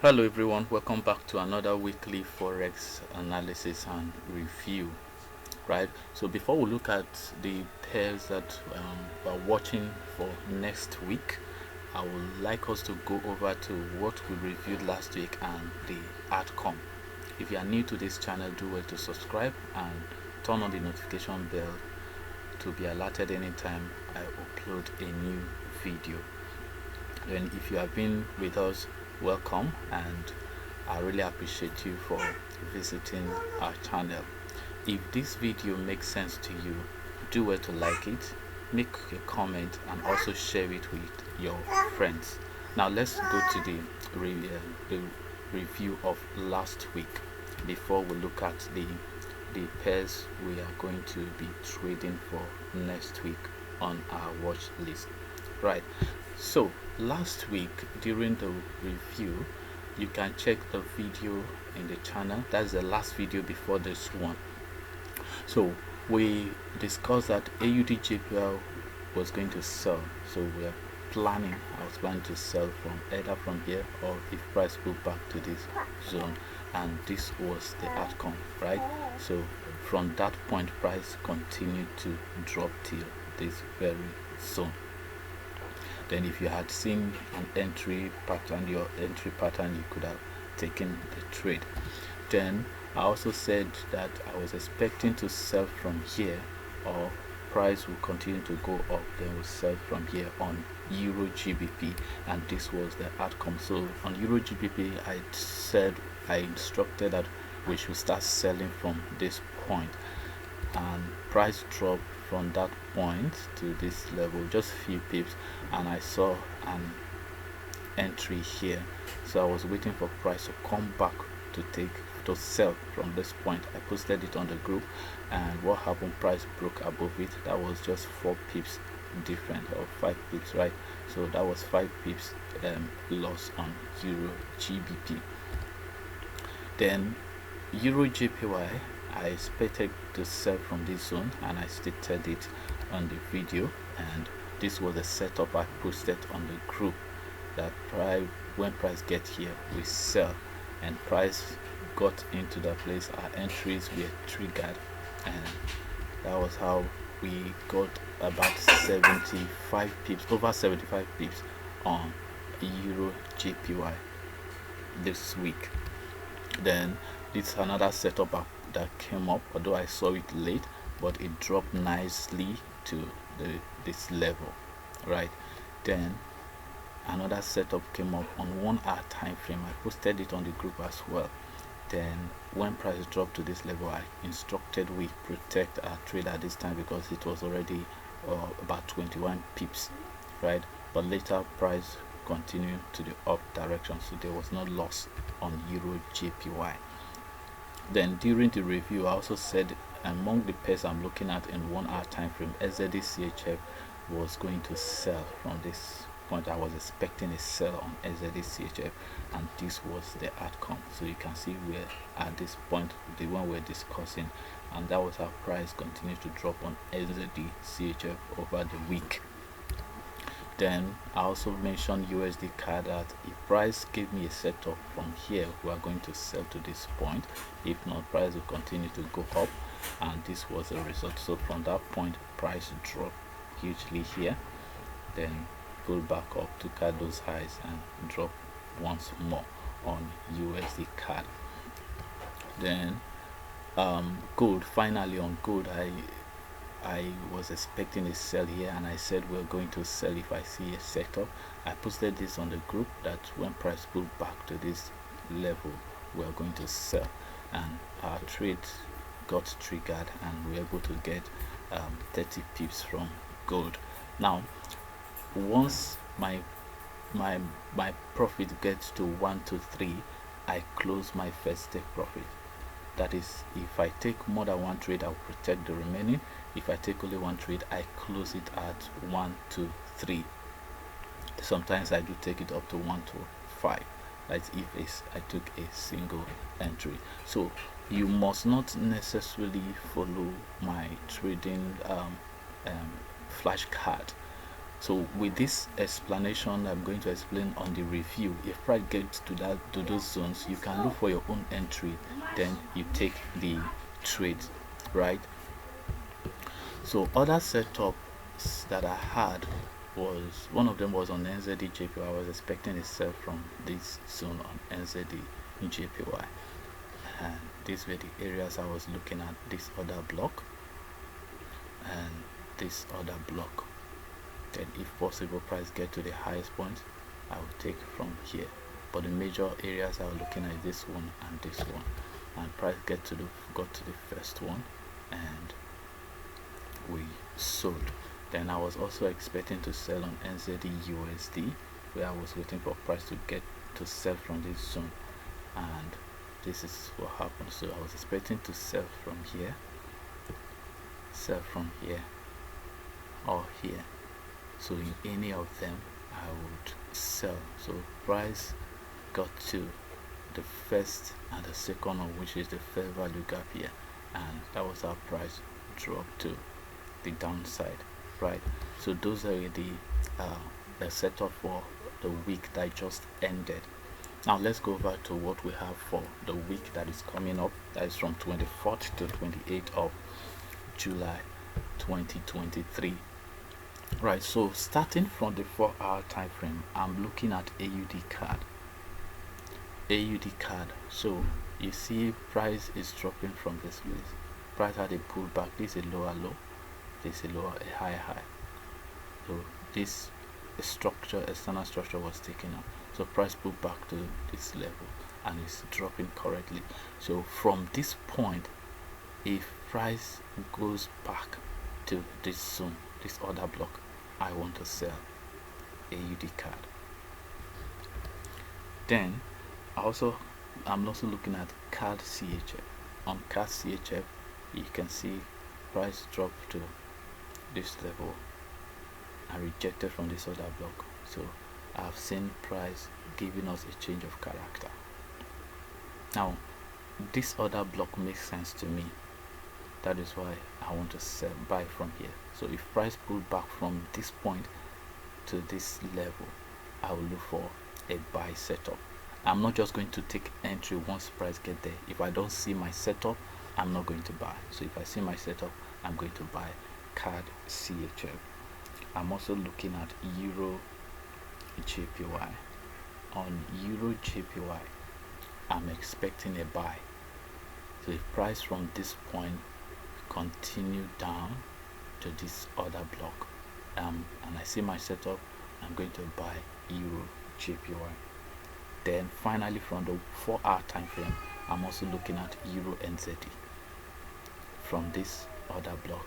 Hello everyone, welcome back to another weekly Forex analysis and review. Right, so before we look at the pairs that we're watching for next week, I would like us to go over to what we reviewed last week and the outcome. If you are new to this channel, do well to subscribe and turn on the notification bell to be alerted anytime I upload a new video. Then if you have been with us, welcome, and I really appreciate you for visiting our channel. If this video makes sense to you, do well to like it, make a comment, and also share it with your friends. Now let's go to the review of last week before we look at the pairs we are going to be trading for next week on our watch list. Right, so last week during the review, you can check the video in the channel. That's the last video before this one. So we discussed that AUD was going to sell, so I was planning to sell from either from here or if price go back to this zone, and this was the outcome, right? So from that point, price continued to drop till this very zone. Then if you had seen an entry pattern, your entry pattern, you could have taken the trade. Then I also said that I was expecting to sell from here, or price will continue to go up, then we'll sell from here on Euro GBP, and this was the outcome. So on Euro GBP, I instructed that we should start selling from this point, and price dropped from that point to this level, just a few pips, and I saw an entry here. So I was waiting for price to come back to sell from this point. I posted it on the group, and what happened, price broke above it. That was just 4 pips different, or 5 pips, right? So that was 5 pips loss on Euro GBP. Then Euro JPY, I expected to sell from this zone, and I stated it on the video, and this was a setup I posted on the group, that when price get here we sell, and price got into the place, our entries were triggered, and that was how we got about 75 pips, over 75 pips on Euro JPY this week. Then it's another setup that came up, although I saw it late, but it dropped nicely to this level, right? Then another setup came up on 1 hour time frame. I posted it on the group as well. Then when price dropped to this level, I instructed we protect our trade at this time because it was already about 21 pips, right? But later price continued to the up direction, so there was no loss on Euro JPY. Then during the review, I also said among the pairs I'm looking at in 1 hour time frame, SZD CHF was going to sell from this point. I was expecting a sell on SZD CHF, and this was the outcome. So you can see we're at this point, the one we're discussing, and that was how price continued to drop on SZD CHF over the week. Then I also mentioned USD CAD, that if price gave me a setup from here, we are going to sell to this point. If not, price will continue to go up, and this was the result. So from that point, price dropped hugely here, then pull back up, took out those highs, and drop once more on USD CAD. Then gold, finally on gold, I was expecting a sell here, and I said we're going to sell if I see a setup. I posted this on the group that when price pulled back to this level, we're going to sell, and our trade got triggered, and we were able to get 30 pips from gold. Now once my profit gets to 1 to 3, I close my first take profit. That is, if I take more than one trade, I'll protect the remaining. If I take only one trade, I close it at 1 to 3. Sometimes I do take it up to 1 to 5. That's if I took a single entry. So you must not necessarily follow my trading flashcard. So with this explanation, I'm going to explain on the review. If price gets to those zones, you can look for your own entry, then you take the trade, right? So other setups that I had was, one of them was on NZD JPY. I was expecting a sell from this zone on NZD JPY, and these were the areas I was looking at. This other block and this other block. Then if possible, price get to the highest point, I will take from here. But the major areas I was looking at this one and this one, and price got to the first one, and we sold. Then I was also expecting to sell on NZD USD, where I was waiting for price to get to sell from this zone, and this is what happened. So I was expecting to sell from here, or here. So in any of them I would sell. So price got to the first and the second one, which is the fair value gap here, and that was how price dropped to the downside, right? So those are the setup for the week that just ended. Now let's go over to what we have for the week that is coming up, that is from 24th to 28th of July 2023. Right, so starting from the 4-hour time frame, I'm looking at AUD card. So you see price is dropping from this place. Price had a pullback. This is a lower low, this is a lower, a higher high. So this structure, external structure, was taken up. So price pulled back to this level and is dropping correctly. So from this point, if price goes back to this zone, this other block, I want to sell AUD card. Then I'm also looking at card CHF. On card CHF, you can see price drop to this level and rejected from this other block. So I've seen price giving us a change of character. Now this other block makes sense to me. That is why I want to buy from here. So if price pull back from this point to this level, I will look for a buy setup. I'm not just going to take entry once price get there. If I don't see my setup, I'm not going to buy. So if I see my setup, I'm going to buy card CHF. I'm also looking at Euro JPY. On Euro JPY, I'm expecting a buy. So if price from this point continue down to this other block, and I see my setup, I'm going to buy Euro JPY. Then finally, from the 4-hour time frame, I'm also looking at Euro NZD from this other block,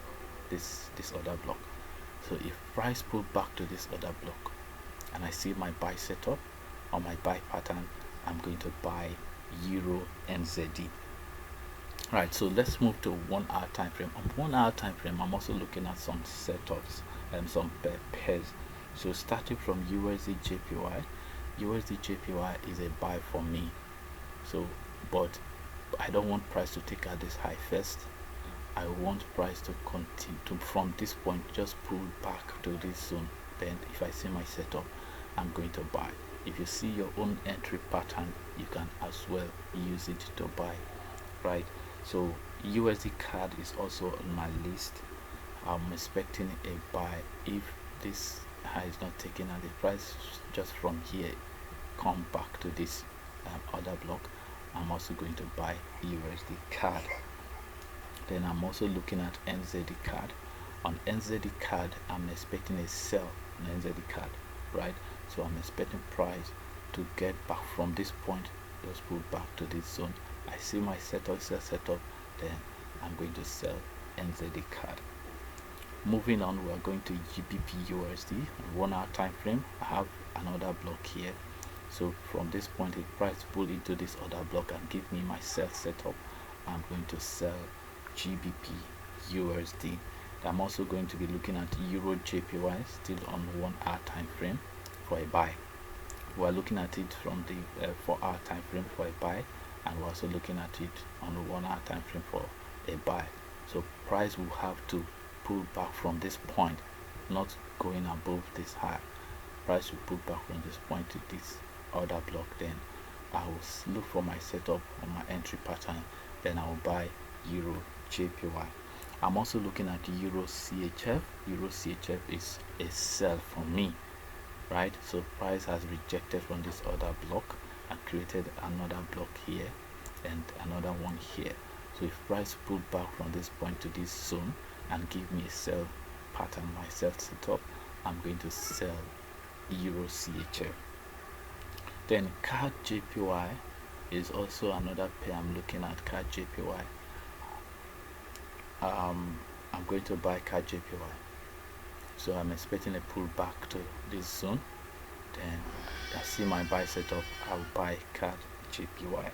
this other block. So if price pull back to this other block and I see my buy setup or my buy pattern, I'm going to buy Euro NZD. Right, so let's move to 1-hour time frame. On 1-hour time frame, I'm also looking at some setups and some pairs. So starting from USD JPY, USD JPY is a buy for me. So, but I don't want price to take out this high first. I want price to continue to, from this point, just pull back to this zone. Then if I see my setup, I'm going to buy. If you see your own entry pattern, you can as well use it to buy, right? So USD card is also on my list. I'm expecting a buy if this high is not taken and the price just from here come back to this other block. I'm also going to buy USD card. Then I'm also looking at NZD card. On NZD card, I'm expecting a sell on NZD card, right? So I'm expecting price to get back from this point, just pull back to this zone. I see my setup, then I'm going to sell NZD card. Moving on, we are going to GBP USD. 1-hour time frame, I have another block here. So from this point, if price pull into this other block and give me my sell setup, I'm going to sell GBP USD. I'm also going to be looking at Euro JPY, still on 1-hour time frame, for a buy. We're looking at it from the 4-hour time frame for a buy, and we're also looking at it on the 1-hour time frame for a buy. So price will have to pull back from this point not going above this high. Price will pull back from this point to this other block, then I will look for my setup on my entry pattern, then I will buy Euro JPY. I'm also looking at Euro CHF. Euro CHF is a sell for me, right? So price has rejected from this other block and created another block here and another one here. So if price pull back from this point to this zone and give me a sell pattern, my sell setup, I'm going to sell Euro CHF. Then CAD JPY is also another pair I'm looking at. CAD JPY. I'm going to buy CAD JPY. So I'm expecting a pullback to this zone. Then I see my buy setup. I'll buy CAD JPY.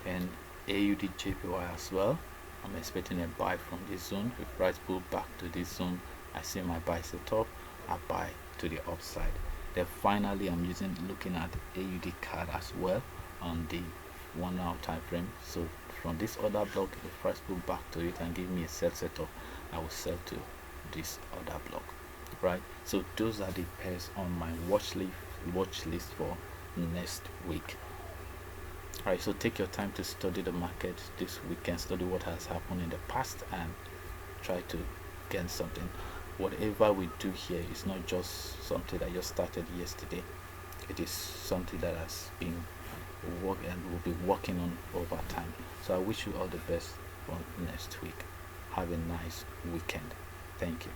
And AUD JPY as well. I'm expecting a buy from this zone. If price pull back to this zone, I see my buy setup. I buy to the upside. Then finally, I'm looking at AUD CAD as well on the 1 hour time frame. So from this other block, if price pull back to it and give me a sell setup, I will sell to this other block, right? So those are the pairs on my watch list for next week. All right, so take your time to study the market this weekend, study what has happened in the past, and try to gain something. Whatever we do here is not just something that just started yesterday. It is something that has been work and will be working on over time. So I wish you all the best for next week. Have a nice weekend. Thank you.